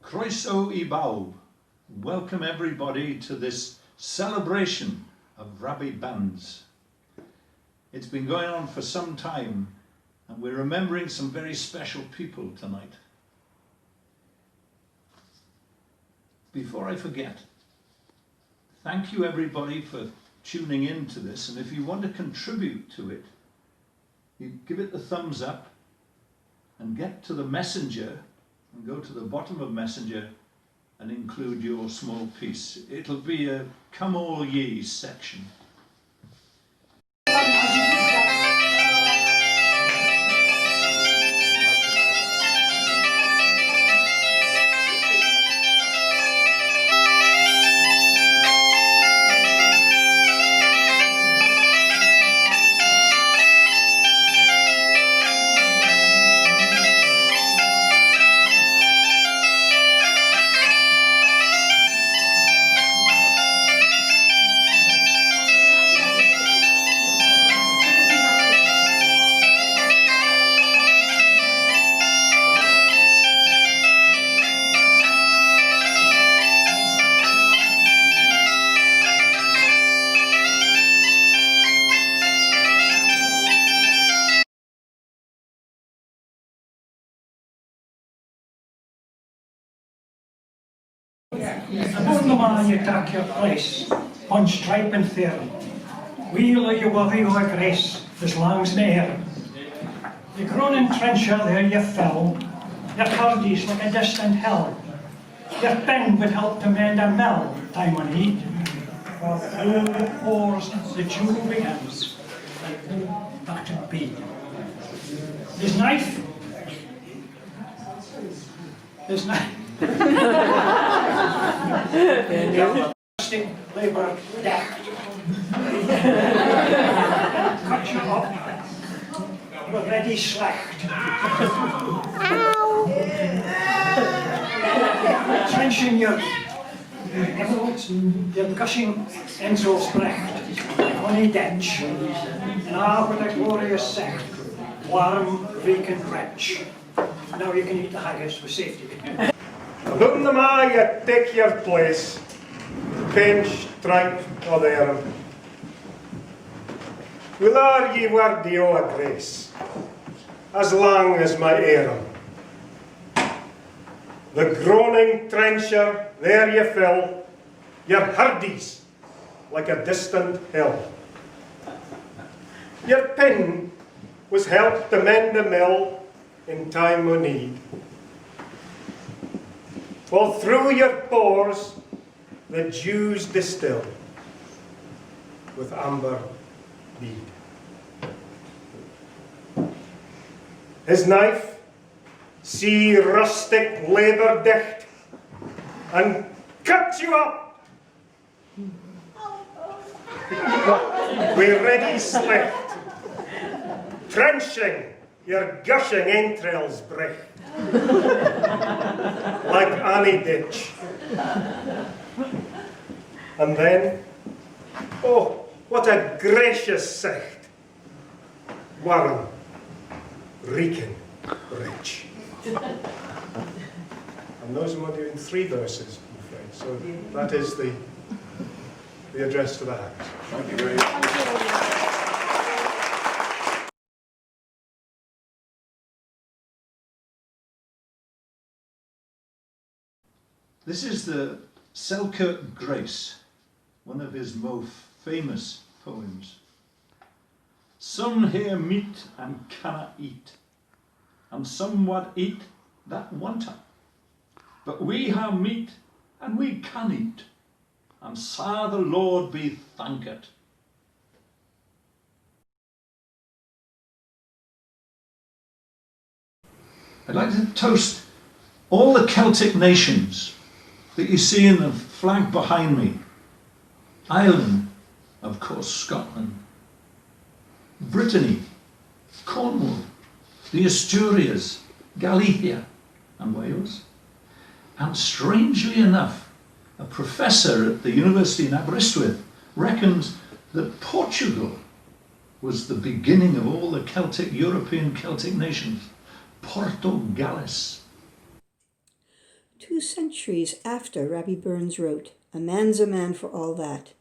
Croeso I bawb. Welcome everybody to this celebration of Rabbi bands. It's been going on for some time and we're remembering some very special people tonight. Before I forget, thank you everybody for tuning in to this, and if you want to contribute to it, you give it the thumbs up and get to the messenger and go to the bottom of messenger and include your small piece. It'll be a come all ye section. Upon the man you take your place, on stripe and third. Wheel you worry your grace, as lang's near. The groaning trencher there you fill, your cardies like a distant hill. Your pen would help to mend a mill, time on need. For through the pores the jewel begins, and that it be. His knife. Labour decked. Cochion up, we're ready slecht. Trenching your gushing enselsbrecht, on a ditch, and with a glorious sect, warm, vacant wretch. Now you can eat the haggis with safety. Upon the man you take your place, pen, stripe, or there. Will are ye worthy o a grace, as long as my Aaron. The groaning trencher, there you fill, your hardies, like a distant hill. Your pen was helped to mend the mill in time of need. For through your pores the dews distill with amber bead. His knife, see rustic labour dicht, and cut you up with ready slecht, trenching your gushing entrails brecht. Like any ditch. And then, oh, what a gracious sight. Warren, reeking rich. And those are only in 3 verses, I'm afraid. So that is the address to the house. Thank you very much. This is the Selkirk Grace, one of his most famous poems. Some here meet and cannot eat, and some what eat that wanta. But we have meat and we can eat, and sa the Lord be thanked. I'd like to toast all the Celtic nations that you see in the flag behind me. Ireland, of course, Scotland, Brittany, Cornwall, the Asturias, Galicia and Wales. And strangely enough, a professor at the University in Aberystwyth reckons that Portugal was the beginning of all the European Celtic nations. Portugalis. 2 centuries after Rabbi Burns wrote, "A man's a man for all that."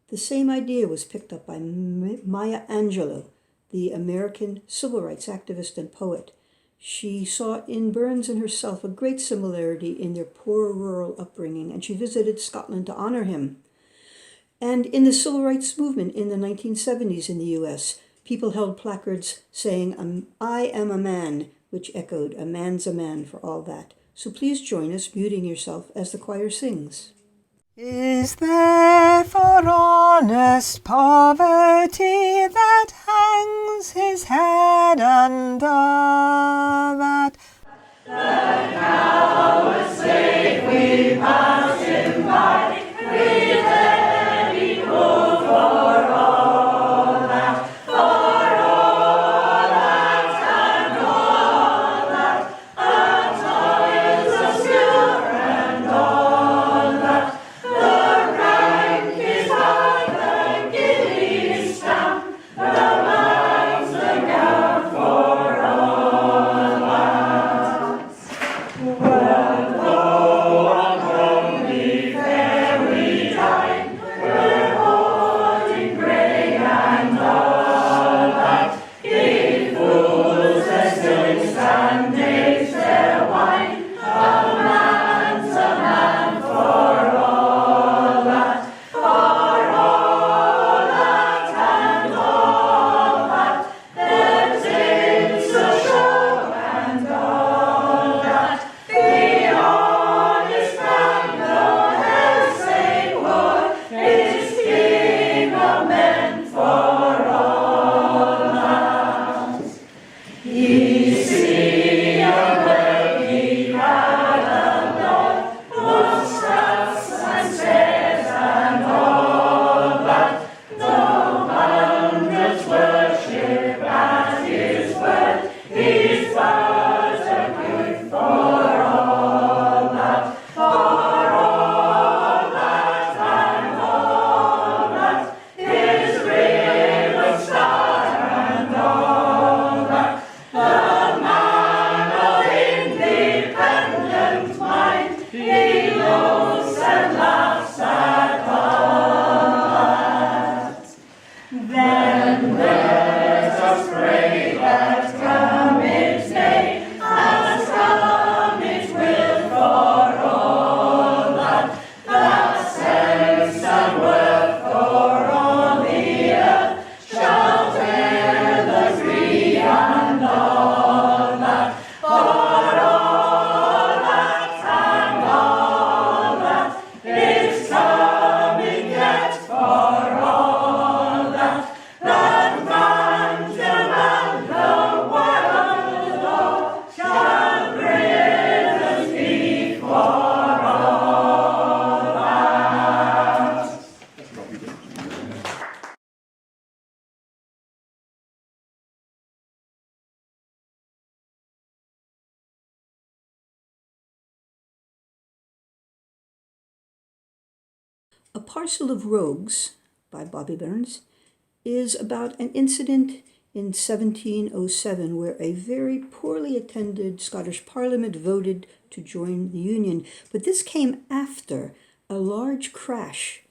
The same idea was picked up by Maya Angelou, the American civil rights activist and poet. She saw in Burns and herself a great similarity in their poor rural upbringing, and she visited Scotland to honor him. And in the civil rights movement in the 1970s in the US, people held placards saying, "I am a man," which echoed, "A man's a man for all that." So please join us, muting yourself as the choir sings. Is there for honest poverty that hangs his head under that? The coward slave we passed him by, with every move for all that, for all that and all that, our toils are pure and all that. The rank is by the guinea stamp, the man's the gap for all that. Well, though on homely fare we dine, we're holding grey and all that. If fools their silks and knaves their wine, a man's a man for all that, for all that and all that. There's in so show and all that. The honest man, though hell say war, is king of men for all that. Ye see a wealthy crowd alone, whose straps and stairs and all that. Though hundreds worship at his word, his vows are good for all that, for all that and all that. His raven star and all that. The man of independent mind, he knows and laughs at all that. Then let us pray that come its day, as come its will for all that. That sense and worth for all the earth shall bear the tree and all that. For all that and all that is coming yet for all that. That man shall man the world o'er, shall britons be for all that. A Parcel of Rogues, by Bobby Burns, is about an incident in 1707 where a very poorly attended Scottish Parliament voted to join the Union. But this came after a large crash,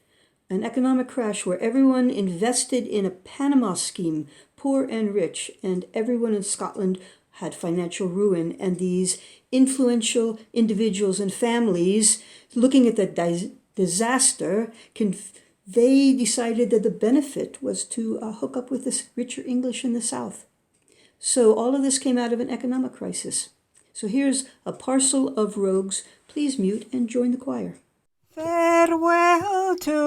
an economic crash where everyone invested in a Panama scheme, poor and rich, and everyone in Scotland had financial ruin. And these influential individuals and families, looking at the disaster, they decided that the benefit was to hook up with the richer English in the South. So all of this came out of an economic crisis. So here's A Parcel of Rogues. Please mute and join the choir. Farewell to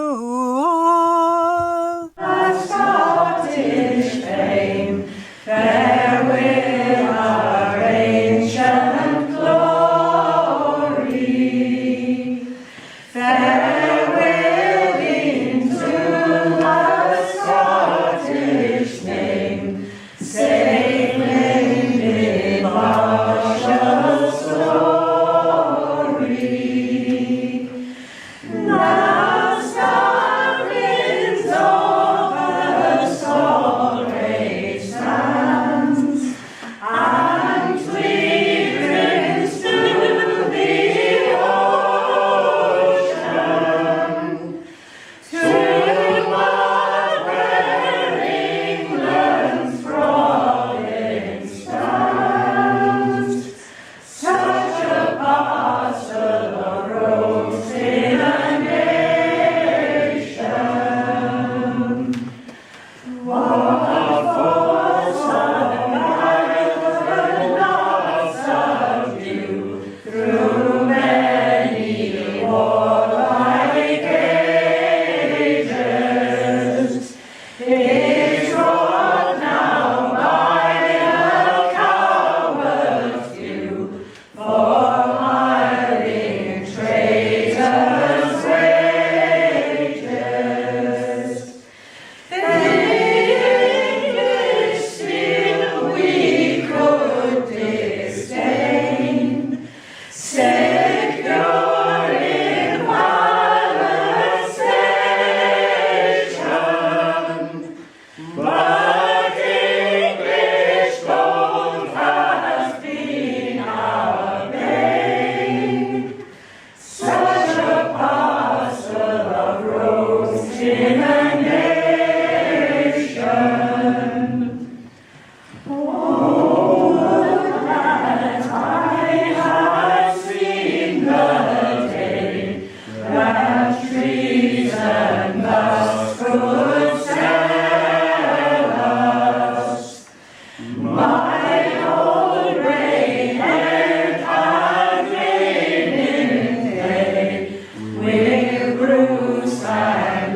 all the Scottish fame, farewell our ancient glory, farewell into the Scottish name, sailing in martial story. Now starry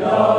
Lord.